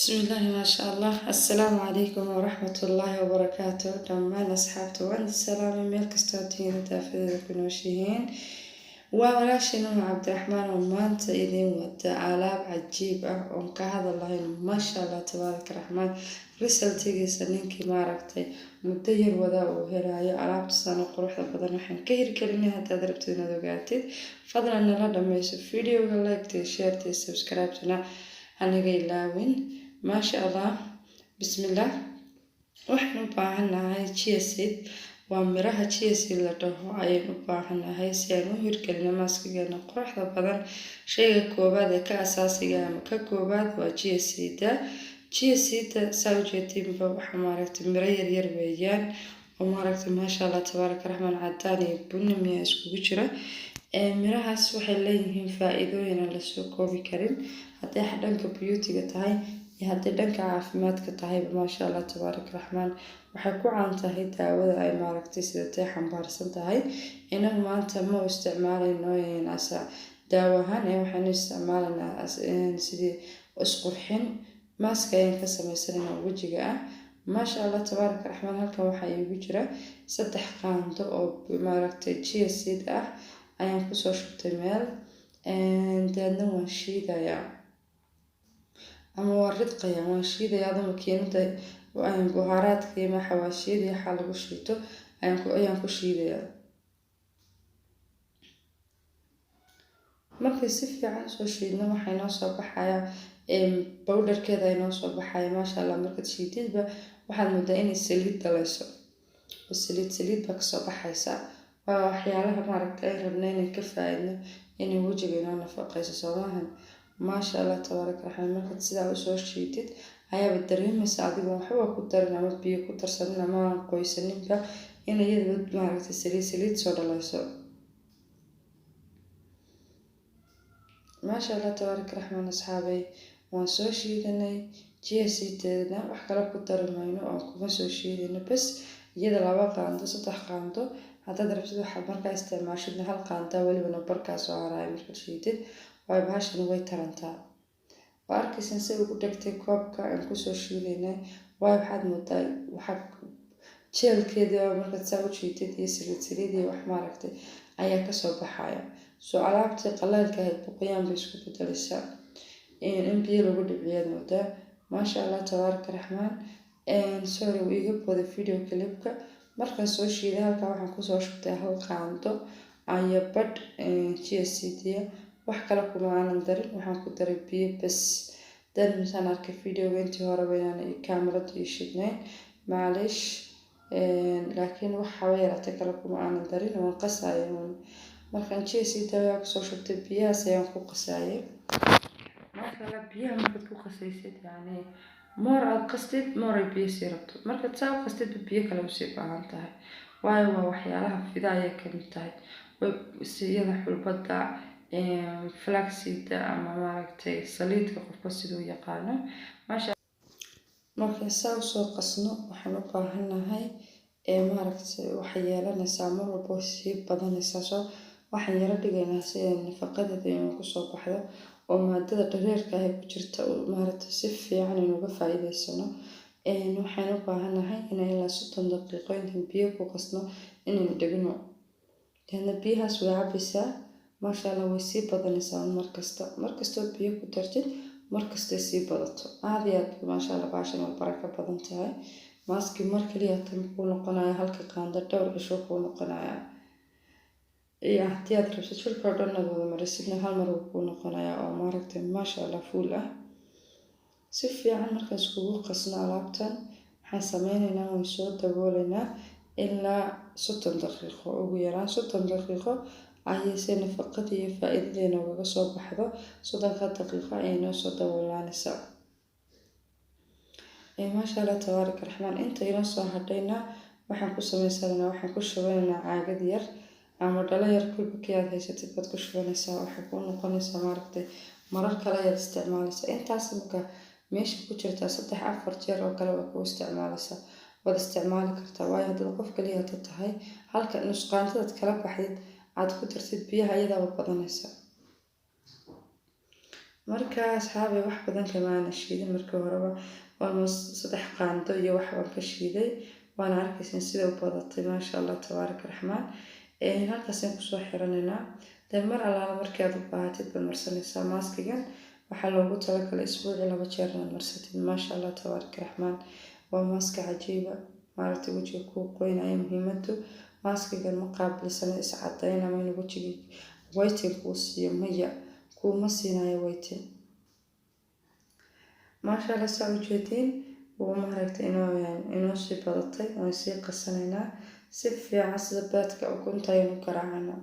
بسم الله ما شاء الله. السلام عليكم ورحمة الله وبركاته. دمان أصحابتي وعند السلام ميل كستوتين دافذ كنوشيهين وولاشنا مع عبد الرحمن ومانت إذن ودا آلاب عجيبة ومكهذا الله ما شاء الله تبارك الرحمن رسالتي سنينكي ما ركتي مدير ودا وهراي آلاب تسانو قروح بدن وحن كهير كلمة هدا دربتنا دوقاتي فضلا نلا دميس فيديو لايك شير سبسكرايب تنا aniga ilaawin maasha allah bismillah. waxaan u baahanahay chia seed. waa miraha chia seed la dhaho ayaan u baahanahay si aan u hirgelino maaskigeena quruxda badan. shayga koowaad ee ka asaasiga ama ka koowaad waa chia seed. chia seed saa u jeedinba waxa maaragtay miro yaryar weeyaan oo maaragtay maasha allah tabaaraka raxmaan cadaan iyo bunni miya iskugu jira. mirahaas waxay leeyihiin faa'iidooyin aan la soo koobi karin hadday dhanka beauty-ga tahay iyo hadday dhanka caafimaadka tahay maasha allah tabaaraka raxmaan. waxay ku caan tahay daawada ay maaragtay sidatay xambaarsan tahay. inagu maanta ma u isticmaalayno daawo ahaan waxaanu isticmaalaynaa sidii isqurxin. maaska ayaan ka samaysanaynaa wejiga ah maasha allah tabaaraka raxmaan. halkan waxaa iigu jira 3 qaando oo maaragtay chia seed ah ayaan kusoo shubtay meel deedna waan shiidayaa ama waan ridqayaa. waan shiidayaa adoo makiinada buhaaraadka iyo xawaashiyada waxaa lagu shiito ayaan ku shiidayaa. markay si fiican soo shiidno waxay noo soo baxayaa bowdharkeeda ay noo soo baxaya maasha allah. markaad shiididba waxaad moodaa inay saliid dalayso oo saliid baa kasoo baxaysa. waa waxyaalaha maaragtay ay rabna inaan ka faa'iidno inay wejiga inoo nafaqayso soomahan maasha allah tabaaraka raxmaan. markaad sidaa usoo shiidid ayaaba dareemaysa adigoon waxba ku darin ama biyo ku darsanin ama aan qoysaninba in iyada maaragtay saliid soo dhalayso maasha allah tabaaraka raxmaan. asxaabay waan soo shiidanay chia seed-na wax kale ku dari mayno oo kuma soo shiidayno bas iyada 2 qaando 3 qaando haddaad rabtid waxaad markaa isticmaashidna 1 qaanda welibana barkaa soo haraayo markaad shiidid waayo bahashan way tarantaa. waa arkaysan si ugu dhegtay koobka aan kusoo shiidaynay waayo waxaad moodaa waxa jeelkeeda markaad saa u shiidid iyo saliid iyo wax maaragtay ayaa kasoo baxaya. soo alaabtii qalaalka ahayd boqoyaan bay isku bedelaysaa in biyo lagu dhibciyaad moodaa maasha allah tabaaraka raxmaan. sorry wuu iga booday video clipka. markaan soo shiiday halkaa waxaan kusoo shubtay 1 qaando iyo badh chia seed wax kale kuma aanan darin. waxaan ku daray biyo bas. dan misaan arkay videoga intii horeba inaan kaamirada ii shidnayn maalish laakiin wax haba yaraatee kale kuma aanan darin waan qasayay. markaan chia seed ayaa kusoo shubtay biyahaas ayaan ku qasayay maasha allah. biyaha markaad ku qasaysid yani moor aad qastid mooray biyo sii rabto markaad saa u qastid biyo kale usii baahan tahay waayo waa waxyaalaha fida ayay kamid tahay. siyada xulbada flaxseed ama maaragtay saliidka qofka siduu yaqaano maasha. markaan saa usoo qasno waxaan u baahanahay maaragtay waxay yeelanaysaa mar walba sii badanaysaa. soo waxaan yara dhigaynaa si ay nafaqadeeda inuu kusoo baxdo oo maadada dhareerka ah ku jirta maaragtay si fiican inuga faa'iidaysano. waxaan u baahanahay inaan ilaa 30 daqiiqo intaan biyo ku qasno inaan dhigno deedna biyahaas way cabaysaa maasha allah. way sii badanaysaa markastoo biyo ku dartid markastay sii badato aad iyo aad maasha allah. baashan waa barako badan tahay maaski mar kaliya tan kuu noqonaya 1 qaando dhowr cisho kuu noqonaya iyo haddii aad rabtid jirka oo dhan wada marisidna 1 mar uu kuu noqonaya oo maaragtay maasha allah fuul ah. si fiican markaan iskugu qasno alaabtan waxaan sameynaynaa waan soo daboolaynaa ilaa 30 daqiiqo ugu yaraan 30 daqiiqo ayay si nafaqada iyo faa'iidadeena uga soo baxdo 30 daqiiqo ayay noo soo daboolaanaysaa maasha allah tabaaraka raxmaan. inta inoo soo hadhayna waxaan ku samaysanaynaa waxaan ku shubanaynaa caagad yar ama dhalo yar kulba kii aad haysatid baad ku shubanaysaa. waxay kuu noqonaysaa maaragtay marar kale ayaad isticmaalaysaa. intaas marka meesha ku jirtaa 3-4 jeer oo kale waa kuu isticmaalaysaa waad isticmaali kartaa waayo haddaad qof kaliya tahay halka nusqaantadaad kala baxdid aad ku dartid biyaha iyadaaba badanaysa marka asxaabay wax badan kamaana shiidin markii horeba almost 3 qaando iyo wax baan ka shiiday waana arkaysan sida u badatay maasha Allah tabaaraka raxmaan halkaasaan kusoo xiranaynaa mar alaala markii aad u baahatid baad marsanaysaa maaskigan waxaa loogu talagalay isbuuci 2 jeer inaad marsatid maasha Allah tabaaraka raxmaan waa maaska cajiiba maaragtay wajiga kuu qoynaya muhiimadu maaskigan ma qaabilsana iscadayn ama in wajiga whitening kuu siiyo maya kuma siinayo whitening maasha Allah saa ujeedin waa maaragtay inoo sii badatay waan sii qasanaynaa si fiican sida baadka ukunta ayaynu garaacana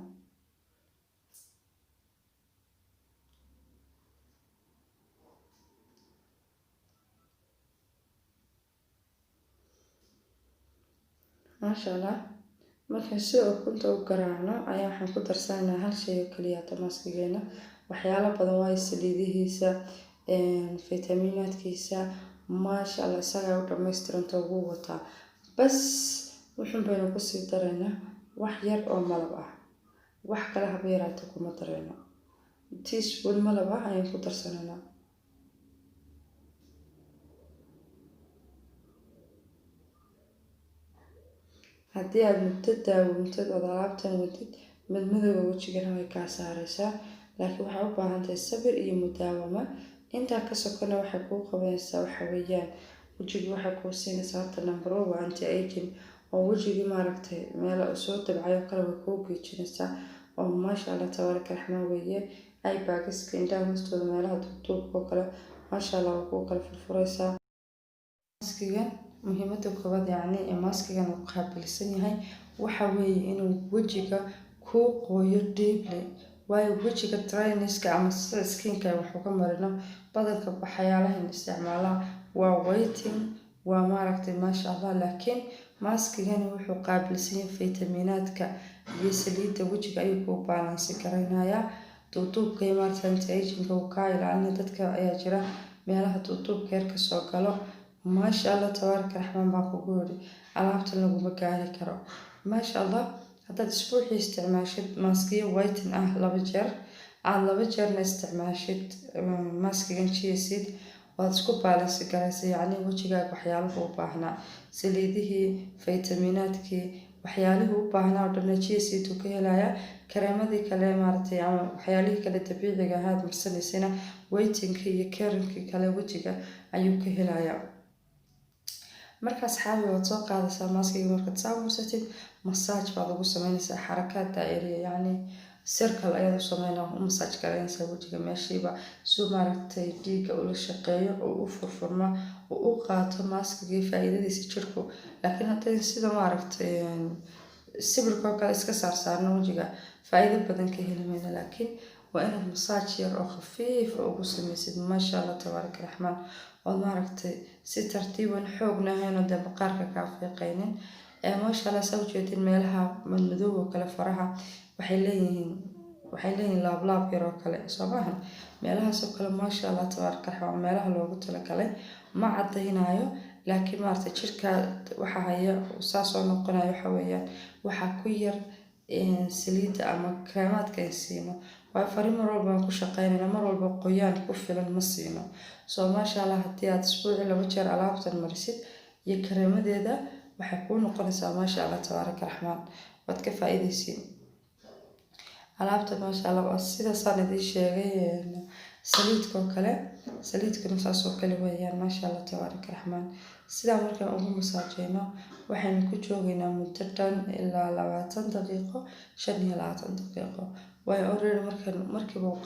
maasha Allah markaan sida ukunta u garaacno ayaa waxaan ku darsanaynaa hal shay oo kaliya maaskigeena waxyaalo badan waa saliidihiisa fitamiinaadkiisa maasha Allah isaga u dhameystiranta ugu wataa bas wuxuu baynu ku sii daraynaa wax yar oo malab ah wax kale haba yaraata kuma darayno teaspoon malab ah ayaan ku darsanaynaa haddii aad muddo daawintid oo alaabtan wadid madmadowga wajigana way kaa saaraysaa laakiin waxay u baahan tahay sabir iyo mudaawama intaa ka sokona waxay kuu qabanaysaa waxa weeyaan wajigi waxay kuu siinaysaa horta number 1 waa anti aging oo wajigii maaragtay meel soo dabcayo kale way kuu geejinaysaa oo maasha Allah tabaaraka raxmaan weeye ay baagiska indhaha hoostooda meelaha duubka oo kale maasha Allah waa kuu kala furfuraysaa maaskigan muhiimada koowaad ee maaskigan uu qaabilsan yahay waxa weeye inuu wajiga kuu qooyo deeply waayo wajiga dryness-ka ama skin-ka wuxuu ka marino badanka waxyaalaha isticmaala waa whitening waa maaragtay maasha Allah laakiin maaskigan wuxuu qaabilsan yahay fitamiinaadka iyo saliidda wajiga ayuu ku balance gareynayaa duubka iyo maaragtay anti-aging uu ka ilaalinayo dadka ayaa jira meelaha duubka yar ka soo galo maasha Allah tabaaraka raxmaan baa kugu yiri alaabtan laguma gaari karo maasha Allah haddaad isbuucii isticmaashid maaskiyo whitening ah 2 jeer aad 2 jeerna isticmaashid maaskigan chia seed waad isku balance garaysaa yacni wajigaaga waxyaalaha u baahnaa saliidihii fitamiinaadkii waxyaalihii u baahnaa oo dhan chia seed uu ka helayaa kareemadii kale maaragtay ama waxyaalihii kale dabiiciga ahaad marsanaysayna whitening-kii iyo caring-kii kale wajiga ayuu ka helayaa markaas xaawi waad soo qaadaysaa maaskiga markaad saa marsatid massage baad ugu samaynaysaa xarakaad daa'iriya yacni circle ayaad u samaynaa u massage garaynaysaa wajiga meeshiiba suu maaragtay dhiigga ula shaqeeyo oo u furfurma oo u qaato maaskigii faa'iidadiisa jirku laakiin hadday sida maaragtay sibirka oo kale iska saarsaarno wajiga faa'iido badan ka heli mayno laakiin waa inaad massage yar oo khafiif ugu samaysid maasha Allah tabaaraka raxmaan oo maaragtay si tartiiban xoogna ahayn oo maqaarka kaa fiiqaynin maasha Allah saa ujeedin meelaha madmadow oo kale faraha waxay leeyihiin laablaab yar oo kale soo maaha meelahaas oo kale maasha Allah tabaaraka raxmaan meelaha loogu talagalay ma cadaynayo laakiin maaragtay jirka waxa haya saasoo noqonayo waxa weeyaan waxaa ku yar saliidda ama kreemaadka ay siino waa fari mar walba aan ku shaqaynayna mar walba qoyaan ku filan ma siino soo maasha Allah haddii aad isbuuci 2 jeer alaabtan marisid iyo kareemadeeda waxay kuu noqonaysaa maasha Allah tabaaraka raxmaan waad ka faa'iidaysiin alaabta maasha Allah waa sida saan idin sheegay saliidka oo kale saliidkana saas oo kale weeyaan maasha Allah tabaaraka raxmaan sidaa markaan ugu masaajeyno waxaynu ku joogaynaa muddo dhan ilaa 20 daqiiqo 25 daqiiqo waayo already markiiba uu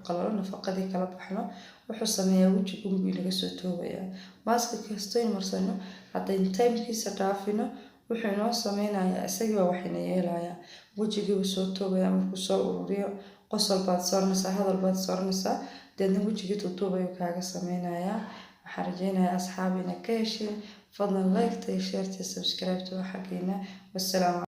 qalalo nafaqadii kala baxno wuxuu sameeyaa wajiga unbuu inaga soo toobayaa maaska kastoo marsano haddayn timekiisa dhaafino wuxuu inoo sameynayaa isagiiba waxayna yeelayaa wajigiiba soo toobaya markuu soo ururiyo qosol baad sooranaysaa hadal baad sooranaysaa deedna wajigii tuutuubayuu kaaga sameynayaa waxaan rajeynayaa asxaabi inay ka hesheen fadlan like-ta iyo share-ta iyo subscribe-ta waa xaggeena wassalaam